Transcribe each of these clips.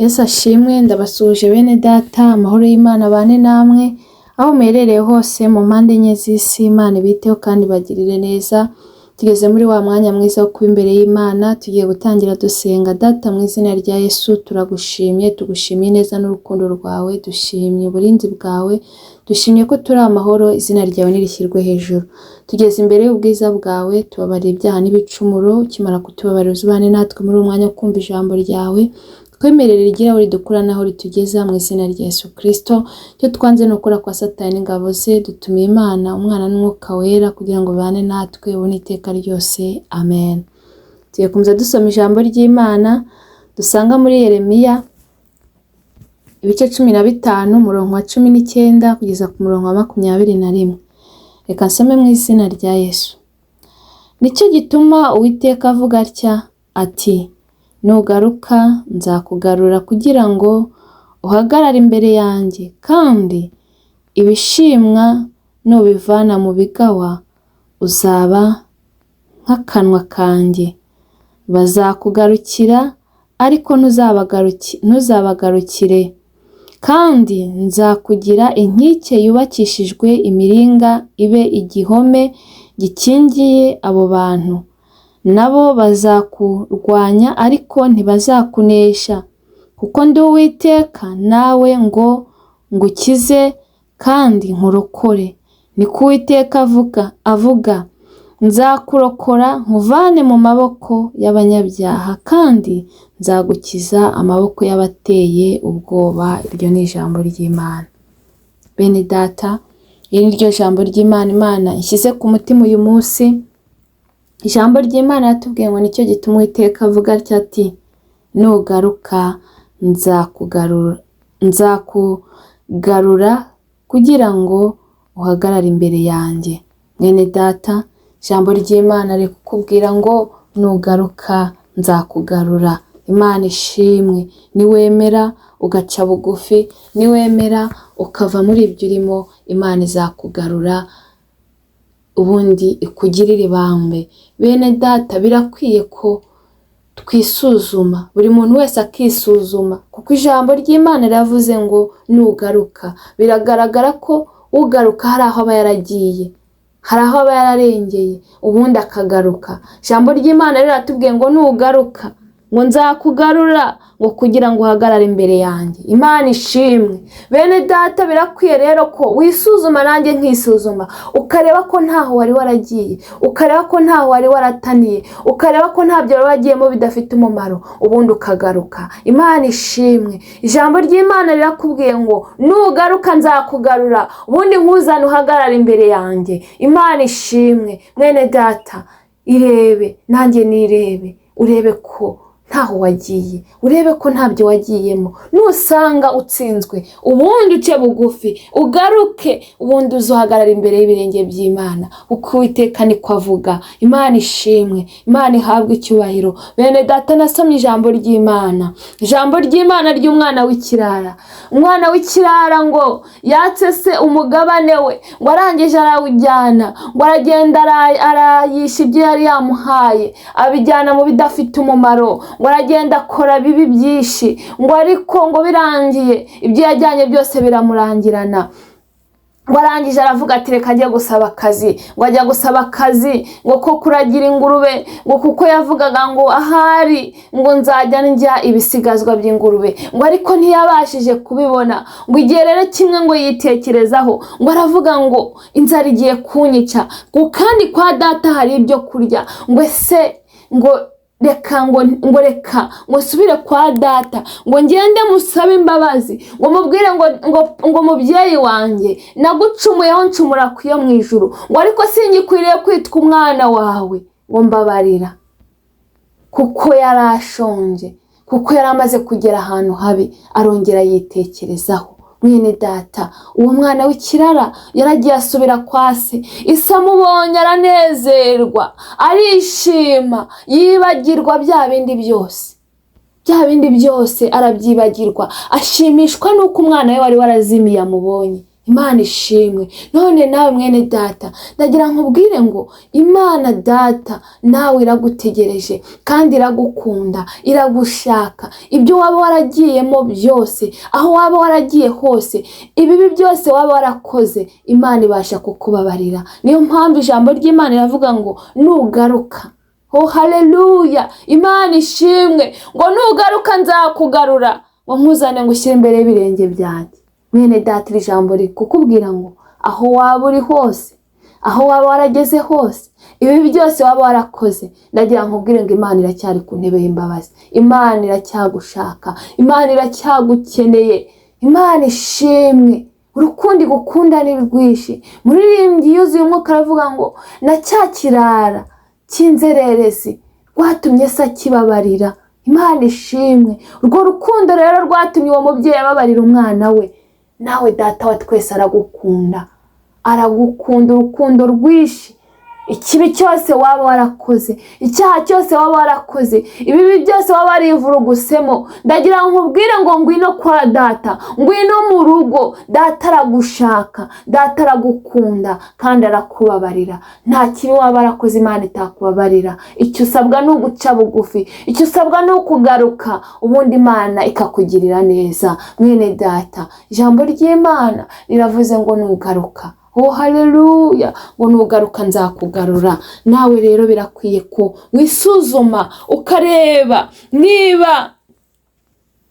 Yesu ashimwe, ndabasuhuje bene data, amahoro y'Imana abane namwe aho muherereye hose mu mpande enye z'isi. Imana ibiteho kandi bagirire neza. Tugeze muri wa mwanya mwiza wo kuba imbere y'Imana, tugiye gutangira dusenga. Data, mu izina rya Yesu turagushimye, tugushimiye neza n'urukundo rwawe, dushimye uburinzi bwawe, dushimye ko turi amahoro, izina ryawe nirishyirwe hejuru. Tugeze imbere y'ubwiza bwawe, tubabarira ibyaha n'ibicumuro, ukimara kutubabarira uzubane natwe muri uwo mwanya wo kumva ijambo ryawe. Twemerere rigira aho ridukura naho ritugeza mu izina rya Yesu Kristo. Cyo twanze no gukora kwa Satani n'ingabo ze, dutumiye Imana, Umwana n'Umwuka Wera kugira ngo bane natwe ubone iteka ryose. Amen. Tugiye kumza dusoma ijambo ry'Imana dusanga muri Yeremiya ibice 15 umurongo wa 19 kugeza ku murongo wa 21. Reka nsome mu izina rya Yesu. Nicyo gituma Uwiteka avuga atya ati: nugaruka nzakugarura kugira ngo uhagarare imbere yanjye, kandi ibishimwa nubivana mu bigawa uzaba nk'akanwa kanjye. Bazakugarukira ariko ntuzabagarukire, kandi nzakugira inkike yubakishijwe imiringa ibe igihome gikingiye abo bantu. Nabo bazakurwanya ariko ntibazakunesha, kuko ndi Uwiteka nawe ngo ngukize kandi nkurokore. Niko Uwiteka avuga, nzakurokora nkuvane mu maboko y'abanyabyaha, kandi nzagukiza amaboko y'abateye ubwoba. Iryo ni ijambo ry'Imana. Bene data, iri ni ryo jambo ry'Imana Imana ishyize ku mutima uyu munsi. Ijambo ry'Imana yatubwiye ngo nicyo gituma Uwiteka avuga ati: nugaruka nzakugarura kugira ngo uhagarare imbere yanjye. Mwene data, ijambo ry'Imana riri kukubwira ngo nugaruka nzakugarura. Imana ishimwe. Niwemera ugaca bugufi, niwemera ukava muri ibyo urimo, Imana izakugarura ubundi ikugirire ibambe. Bene data, birakwiye ko twisuzuma, buri muntu wese akisuzuma, kuko ijambo ry'Imana riravuze ngo nugaruka. Biragaragara ko ugaruka hari aho aba yaragiye, hari aho aba yararengeye, ubundi akagaruka. Ijambo ry'Imana riratubwiye ngo nugaruka ngo nzakugarura ngo kugira ngo uhagarare imbere yanjye. Imana ishimwe. Bene data, birakwiye rero ko wisuzuma, nanjye nkisuzuma, ukareba ko ntaho wari waragiye, ukareba ko ntaho wari warataniye, ukareba ko ntabyo wari wagiyemo bidafite umumaro, ubundi ukagaruka. Imana ishimwe. Ijambo ry'Imana rirakubwiye ngo nugaruka nzakugarura, ubundi nkuzane uhagarare imbere yanjye. Imana ishimwe. Mwene data, irebe nanjye nirebe, urebe ko ntaho wagiye, urebe ko ntabyo wagiyemo. Nusanga utsinzwe, ubundi uce bugufi, ugaruke, ubundi uzuhagarara imbere y'ibirenge by'Imana, uko Uwiteka niko avuga. Imana ishimwe. Imana ihabwe icyubahiro. Bene data, nasomye ijambo ry'Imana, ijambo ry'Imana ry'umwana w'ikirara. Umwana w'ikirara ngo yatse se umugabane we, ngo arangije arawujyana, ngo aragenda arayisha ibyo yari yamuhaye, abijyana mu bidafite umumaro, ngo aragenda akora bibi byinshi, ngo ariko ngo birangiye ibyo yajyanye byose biramurangirana. Ngo arangije aravuga ati reka ajya gusaba akazi. Ngo ajya gusaba akazi ngo ko kuragira ingurube, ngo kuko yavugaga ngo ahari ngo nzajya ndya ibisigazwa by'ingurube, ngo ariko ntiyabashije kubibona. Ngo igihe rero kimwe ngo yitekerezaho, ngo aravuga ngo inzara igiye kunyica, ngo kandi kwa data hari ibyo kurya, ngo ese reka nsubire kwa data, ngo ngende musabe imbabazi, ngo mubwire ngo mubyeyi wanjye nagucumuyeho ncumura ku yo mu ijuru, ngo ariko singikwiriye kwitwa umwana wawe, ngo mbabarira. Kuko yarashonje, kuko yari amaze kugera ahantu habi, arongera yitekerezaho. Mwene data, uwo mwana w'ikirara yaragiye asubira kwa se. Ise amubonye aranezerwa, arishima, yibagirwa bya bindi byose arabyibagirwa, ashimishwa nuko umwana we wari warazimiye amubonye. Imana ishimwe. None nawe mwene data, ndagira nkubwire ngo Imana Data nawe iragutegereje kandi iragukunda, iragushaka. Ibyo waba waragiyemo byose, aho waba waragiye hose, ibibi byose waba warakoze, Imana ibasha kukubabarira. Niyo mpamvu ijambo ry'Imana riravuga ngo nugaruka, oh haleluya, Imana ishimwe, ngo nugaruka nzakugarura, ngo nkuzane ngushyire imbere y'ibirenge byanjye. Mwene data, iri jambo riri kukubwira ngo aho waba uri hose, aho waba warageze hose, ibi byose waba warakoze, ndagira nkubwire ngo Imana iracyari ku ntebe y'imbabazi. Imana iracyagushaka, Imana iracyagukeneye. Imana ishimwe. Urukundo igukunda ni rwinshi. Muririmbyi yuzuye umwuka aravuga ngo na cya kirara cy'inzererezi rwatumye se akibabarira. Imana ishimwe. Urwo rukundo rero rwatumye uwo mubyeyi ababarira umwana we. Nawe Data wa twese aragukunda, aragukunda urukundo rwinshi. Ikibi cyose waba warakoze, icyaha cyose waba warakoze, ibibi byose waba warivurugusemo, ndagira nkubwire ngo ngwino kwa Data, ngwino mu rugo. Data aragushaka, Data aragukunda kandi arakubabarira. Nta kibi waba warakoze Imana itakubabarira. Icyo usabwa ni uguca bugufi, icyo usabwa ni ukugaruka, ubundi Imana ikakugirira neza. Mwene data, ijambo ry'Imana riravuze ngo nugaruka, oh haleluya, ngo nugaruka nzakugarura. Nawe rero birakwiye ko wisuzuma ukareba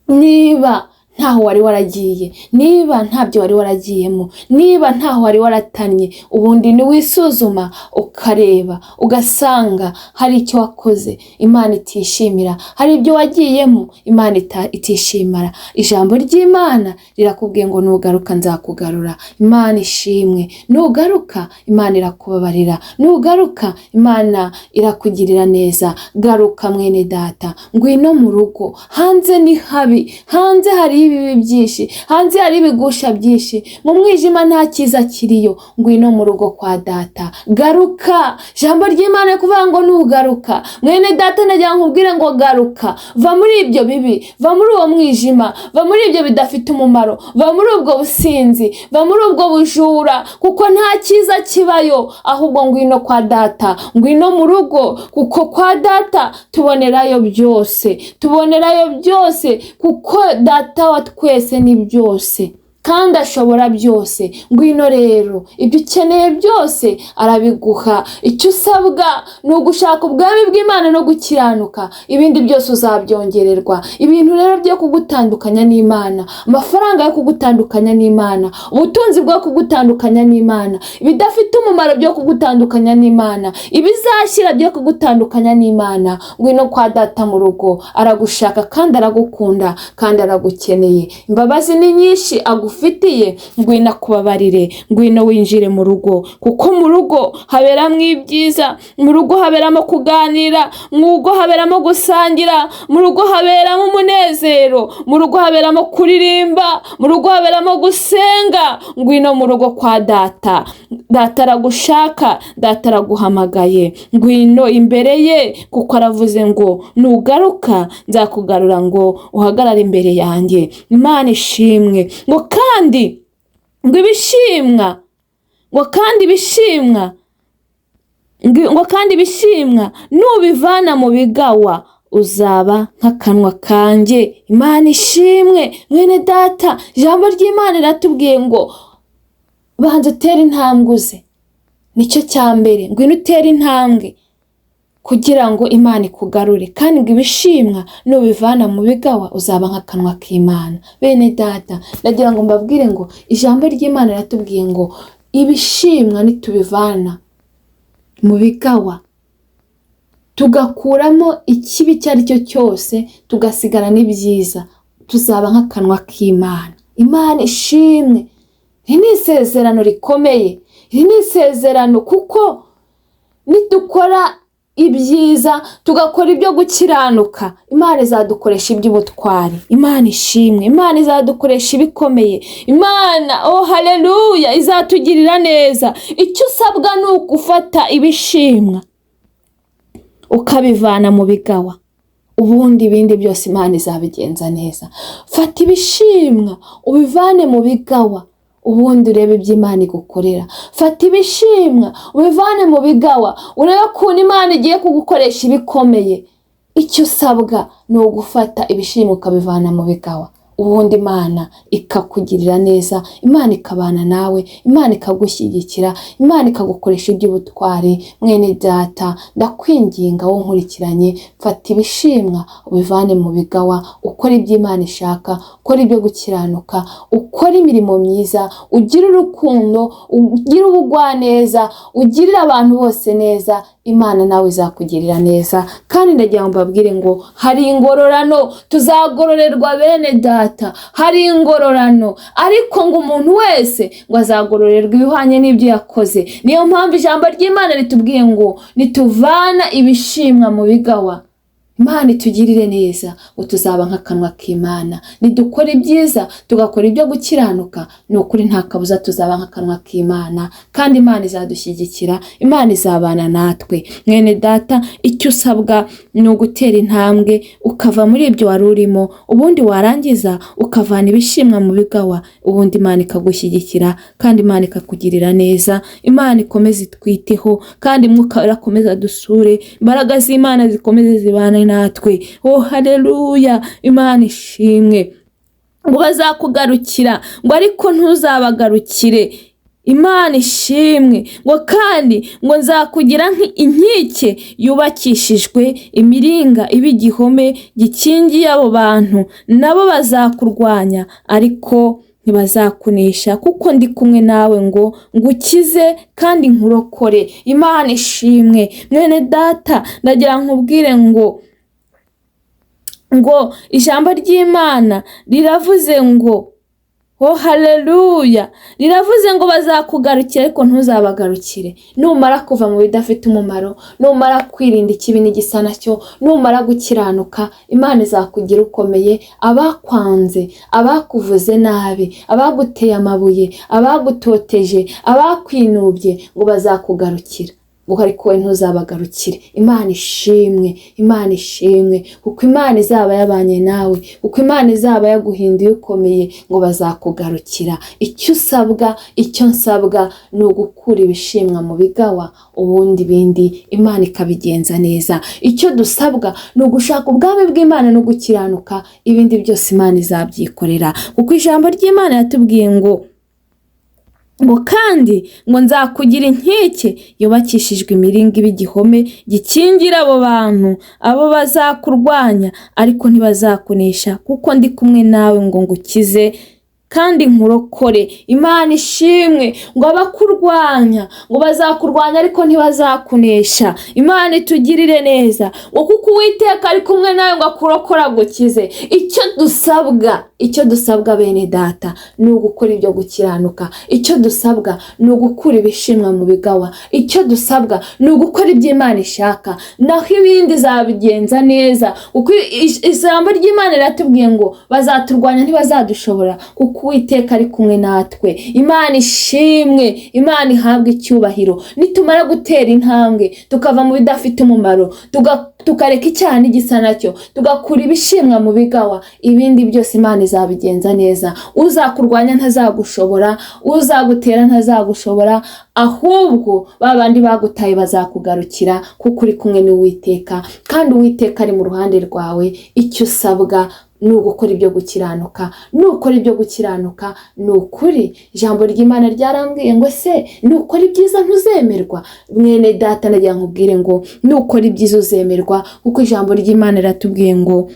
niba ntaho wari waragiye, niba ntabyo wari waragiyemo, niba ntaho wari waratanye, ubundi ni wisuzuma ukareba ugasanga hari icyo wakoze Imana itishimira, hari ibyo wagiyemo Imana itishimira. Ijambo ry'Imana rirakubwiye ngo nugaruka nzakugarura. Imana ishimwe. Nugaruka Imana irakubabarira, nugaruka Imana irakugirira neza. Garuka mwene data, ngwino mu rugo. Hanze ni habi, hanze hari ibibi byinshi, hanze hari ibigusha byinshi, mu mwijima nta cyiza kiriyo. Ngwino mu rugo kwa Data, garuka. Ijambo ry'Imana kuvuga ngo nugaruka. Mwene data, ndagira nkubwire ngo garuka, va muri ibyo bibi, va muri uwo mwijima, va muri ibyo bidafite umumaro, va muri ubwo businzi, va muri ubwo bujura, kuko nta cyiza kibayo. Ahubwo ngwino kwa Data, ngwino mu rugo, kuko kwa Data tubonerayo byose, tubonerayo byose, kuko Data wa twese ni byose kandi ashobora byose. Ngwino rero, ibyo ukeneye byose arabiguha. Icyo usabwa ni ugushaka ubwami bw'Imana no gukiranuka, ibindi byose uzabyongererwa. Ibintu rero byo kugutandukanya n'Imana, amafaranga yo kugutandukanya n'Imana, ubutunzi bwo kugutandukanya n'Imana, ibidafite umumaro byo kugutandukanya n'Imana, ibizashyira byo kugutandukanya n'Imana, ngwino kwa Data mu rugo. Aragushaka kandi aragukunda kandi aragukeneye. Imbabazi ni nyinshi ufitiye, ngwino akubabarire, ngwino winjire mu rugo, kuko mu rugo haberamo ibyiza, mu rugo haberamo kuganira, mu rugo haberamo gusangira, mu rugo haberamo umunezero, mu rugo haberamo kuririmba, mu rugo haberamo gusenga. Ngwino mu rugo kwa Data. Data aragushaka, Data araguhamagaye. Ngwino imbere ye, kuko aravuze ngo nugaruka nzakugarura, ngo uhagarare imbere yanjye. Imana ishimwe. Ngo kandi ngo ibishimwa, ngo kandi bishimwa nubivana mu bigawa uzaba nk'akanwa kanjye. Imana ishimwe. Mwene data, ijambo ry'Imana riratubwiye ngo banza utere intambwe uze. Nicyo cya mbere, ngwino utere intambwe kugira ngo Imana ikugarure. Kandi ngo ibishimwa nubivana mu bigawa uzaba nk'akanwa k'Imana. Bene data, ndagira ngo mbabwire ngo ijambo ry'Imana riratubwiye ngo ibishimwa nitubivana mu bigawa, tugakuramo ikibi icyo ari cyo cyose, tugasigara n'ibyiza, tuzaba nk'akanwa k'Imana. Imana ishimwe. Iri ni isezerano rikomeye, iri ni isezerano, kuko nidukora ibyiza tugakora ibyo gukiranuka, Imana izadukoresha iby'ubutwari. Imana ishimwe. Imana izadukoresha ibikomeye. Imana, oh haleluya, izatugirira neza. Icyo usabwa ni ugufata ibishimwa ukabivana mu bigawa, ubundi ibindi byose Imana izabigenza neza. Fata ibishimwa ubivane mu bigawa, ubundi urebe ibyo Imana igukorera. Fata ibishimwa ubivane mu bigawa, urebe ukuntu Imana igiye kugukoresha ibikomeye. Icyo usabwa ni ugufata ibishimwa ukabivana mu bigawa, ubundi Imana ikakugirira neza, Imana ikabana nawe, Imana ikagushyigikira, Imana ikagukoresha iby'ubutwari. Mwene data, ndakwinginga wowe nkurikiranye, fata ibishimwa ubivane mu bigawa, ukora ibyo Imana ishaka, ukora ibyo gukiranuka, ukora imirimo myiza, ugire urukundo, ugire ubugwaneza, ugirire abantu bose neza. Imana nawe izakugirira neza. Kandi ndagira ngo mbabwire ngo hari ingororano tuzagororerwa bene data, hari ingororano, ariko ngo umuntu wese ngo azagororerwa ibihwanye n'ibyo yakoze. Niyo mpamvu ijambo ry'Imana ritubwiye ngo nituvana ibishimwa mu bigawa, Imana itugirire neza, ngo tuzaba nk'akanwa k'Imana. Nidukora ibyiza tugakora ibyo gukiranuka, ni ukuri nta kabuza tuzaba nk'akanwa k'Imana, kandi Imana izadushyigikira, Imana izabana natwe. Mwene data, icyo usabwa ni ugutera intambwe ukava muri ibyo wari urimo, ubundi warangiza ukavana ibishimwa mu bigawa, ubundi Imana ikagushyigikira kandi Imana ikakugirira neza. Imana ikomeze itwiteho, kandi Mwuka irakomeza dusure, imbaraga z'Imana zikomeze zibane natwe. Oh haleluya, Imana ishimwe. Ngo bazakugarukira, ngo ariko ntuzabagarukire. Imana ishimwe. Ngo kandi ngo nzakugira inkike yubakishijwe imiringa iba igihome gikingiye abo bantu, nabo bazakurwanya ariko ntibazakunesha, kuko ndi kumwe nawe ngo ngukize kandi nkurokore. Imana ishimwe. Mwene data, ndagira nkubwire ngo ijambo ry'Imana riravuze ngo oh haleluya, riravuze ngo bazakugarukira ariko ntuzabagarukire. Numara kuva mu bidafite umumaro, numara kwirinda ikibi n'igisa nacyo, numara gukiranuka, Imana izakugira ukomeye. Abakwanze, abakuvuze nabi, abaguteye amabuye, abagutoteje, abakwinubye, ngo bazakugarukira, ngo ariko wowe ntuzabagarukire. Imana ishimwe, Imana ishimwe, kuko Imana izaba yabanye nawe, kuko Imana izaba yaguhinduye ukomeye, ngo bazakugarukira. Icyo usabwa, icyo nsabwa ni ugukura ibishimwa mu bigawa, ubundi bindi Imana ikabigenza neza. Icyo dusabwa ni ugushaka ubwami bw'Imana no gukiranuka, ibindi byose Imana izabyikorera, kuko ijambo ry'Imana yatubwiye ngo kandi ngo nzakugira inkike yubakishijwe imiringa iba igihome gikingira abo bantu, abo bazakurwanya ariko ntibazakunesha, kuko ndi kumwe nawe ngo ngukize kandi nkurokore. Imana ishimwe. Ngo abakurwanya, ngo bazakurwanya ariko ntibazakunesha. Imana itugirire neza, ngo kuko Uwiteka ari kumwe nawe ngo akurokora agukize. Icyo dusabwa bene data ni ugukora ibyo gukiranuka. Icyo dusabwa ni ugukura ibishimwa mu bigawa. Icyo dusabwa ni ugukora ibyo Imana ishaka, naho ibindi zabigenza neza, kuko ijambo ry'Imana riratubwiye ngo bazaturwanya ntibazadushobora, kuko Uwiteka ari kumwe natwe. Imana ishimwe, Imana ihabwe icyubahiro. Nitumara gutera intambwe tukava mu bidafite umumaro, tukareka icyaha n'igisa nacyo, tugakura ibishimwa mu bigawa, ibindi byose Imana izabigenza neza. Uzakurwanya ntazagushobora, uzagutera ntazagushobora, ahubwo babandi bagutaye bazakugarukira, kuko uri kumwe n'Uwiteka, kandi Uwiteka ari mu ruhande rwawe. Icyo usabwa ni ugukora ibyo gukiranuka. Nukora ibyo gukiranuka, ni ukuri ijambo ry'Imana ryarambwiye ngo se nukora ibyiza ntuzemerwa. Mwene data, nagira nkubwire ngo nukora ibyiza uzemerwa, kuko ijambo ry'Imana riratubwiye ngo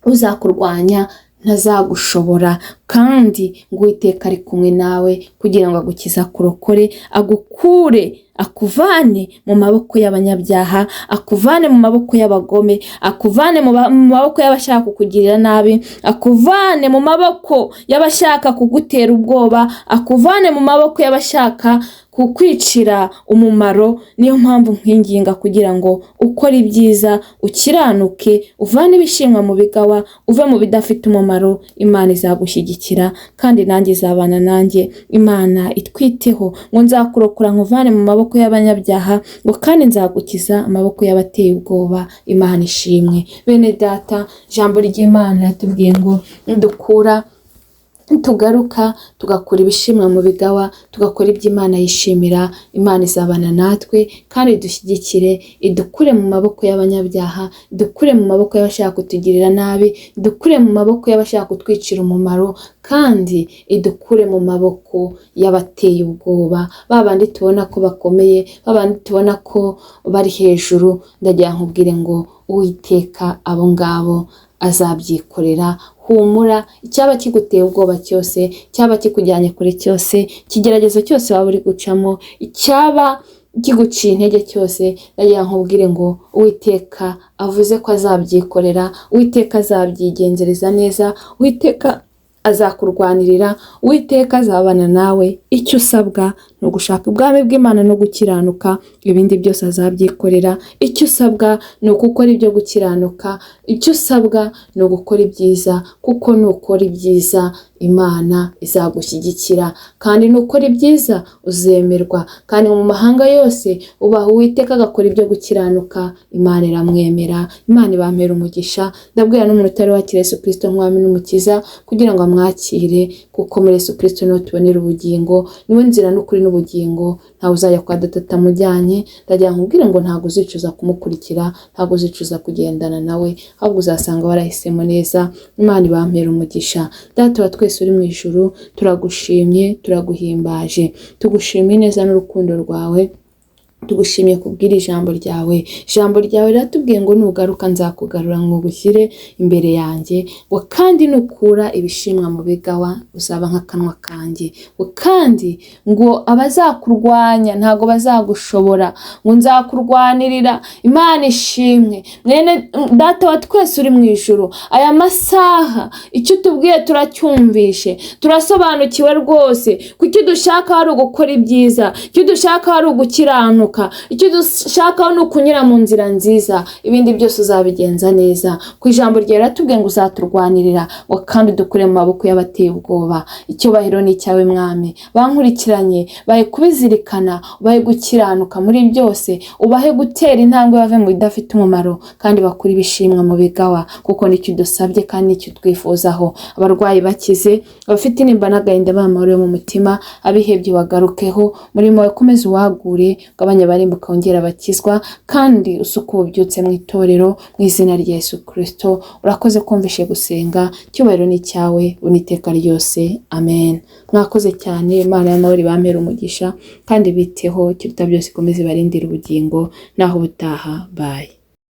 uzakurwanya ntazagushobora, kandi ngo Uwiteka ari kumwe nawe kugira ngo agukize akurokore, agukure, akuvane mu maboko y'abanyabyaha, akuvane mu maboko y'abagome, akuvane mu maboko y'abashaka kukugirira nabi, akuvane mu maboko y'abashaka kugutera ubwoba, akuvane mu maboko y'abashaka kukwicira umumaro. Niyo mpamvu nkwinginga kugira ngo ukore ibyiza, ukiranuke, uvane ibishimwa mu bigawa, uve mu bidafite umumaro. Imana izagushyigikira kandi nanjye izabana nanjye. Imana itwiteho, ngo nzakurokora nkuvane mu maboko y'abanyabyaha, ngo kandi nzagukiza amaboko y'abateye ubwoba. Imana ishimwe. Bene data, ijambo ry'Imana yatubwiye ngo dukura tugaruka tugakora ibishimwa mu bigawa, tugakora ibyo Imana yishimira, Imana izabana natwe kandi idushyigikire, idukure mu maboko y'abanyabyaha, idukure mu maboko y'abashaka kutugirira nabi, idukure mu maboko y'abashaka kutwicira umumaro, kandi idukure mu maboko y'abateye ubwoba, babandi tubona ko bakomeye, babandi tubona ko bari hejuru. Ndagira nkubwire ngo Uwiteka abo ngabo azabyikorera. Humura, icyaba kiguteye ubwoba cyose, cyaba kikujyanye kure cyose, ikigeragezo cyose waba uri gucamo, icyaba kiguciye intege cyose, ndagira nkubwire ngo Uwiteka avuze ko azabyikorera, Uwiteka azabyigenzereza neza, Uwiteka azakurwanirira, Uwiteka azabana nawe. Icyo usabwa ni ugushaka ubwami bw'Imana no gukiranuka, ibindi byose azabyikorera. Icyo usabwa ni ugukora ibyo gukiranuka, icyo usabwa ni ugukora ibyiza, kuko nukora ibyiza Imana izagushyigikira, kandi nukora ibyiza uzemerwa, kandi mu mahanga yose ubaha Uwiteka agakora ibyo gukiranuka, Imana iramwemera. Imana ibampera umugisha. Ndabwira n'umuntu utari wakira Yesu Kristo nk'umwami n'umukiza kugira ngo amwakire, kuko muri Yesu Kristo niho tubonera ubugingo, niwe nzira n'ukuri n'ubugingo, ntawe uzajya kwa Data atamujyanye. Ndagira nkubwire ngo ntabwo uzicuza kumukurikira, ntabwo uzicuza kugendana nawe, ahubwo uzasanga warahisemo neza. Imana ibampera umugisha. Data wa twese uri mu ijuru, turagushimye, turaguhimbaje, tugushimiye neza n'urukundo rwawe, tugushimiye kubwira ijambo ryawe. Ijambo ryawe riratubwiye ngo nugaruka nzakugarura ngo gushyire imbere yanjye, ngo kandi nukura ibishimwa mu bigawa uzaba nk'akanwa kanjye, ngo kandi ngo abazakurwanya ntago bazagushobora, ngo nzakurwanirira. Imana ishimwe. Mwene Data wa twese uri mu ijuru, aya masaha icyo utubwiye turacyumvishe, turasobanukiwe rwose ko icyo dushaka ari ugukora ibyiza, icyo dushaka ari ugukiranuka, icyo dushaka ni ukunyura mu nzira nziza, ibindi byose uzabigenza neza. Ku ijambo ryawe riratubwiye ngo uzaturwanirira, ngo kandi dukure mu maboko y'abateye ubwoba. Icyubahiro ni icyawe Mwami. Bankurikiranye bahe kubizirikana, ubahe gukiranuka muri byose, ubahe gutera intambwe bave mu bidafite umumaro, kandi bakure ibishimwa mu bigawa, kuko nicyo dusabye kandi nicyo twifuzaho. Abarwayi bakize, abafite intimba n'agahinda bamahoro mu mutima, abihebye bagarukeho, murimo wawe komeza uwagure, gabanya barimbuka wongera bakizwa, kandi usuka ububyutse mu itorero, mu izina rya Yesu Kristo. Urakoze kumvishe gusenga, cyubahiro ni cyawe uniteka ryose. Amen. Mwakoze cyane. Imana y'amahoro ibampera umugisha kandi biteho, kiruta byose ikomeze barindira ubugingo. Naho ubutaha. Bye.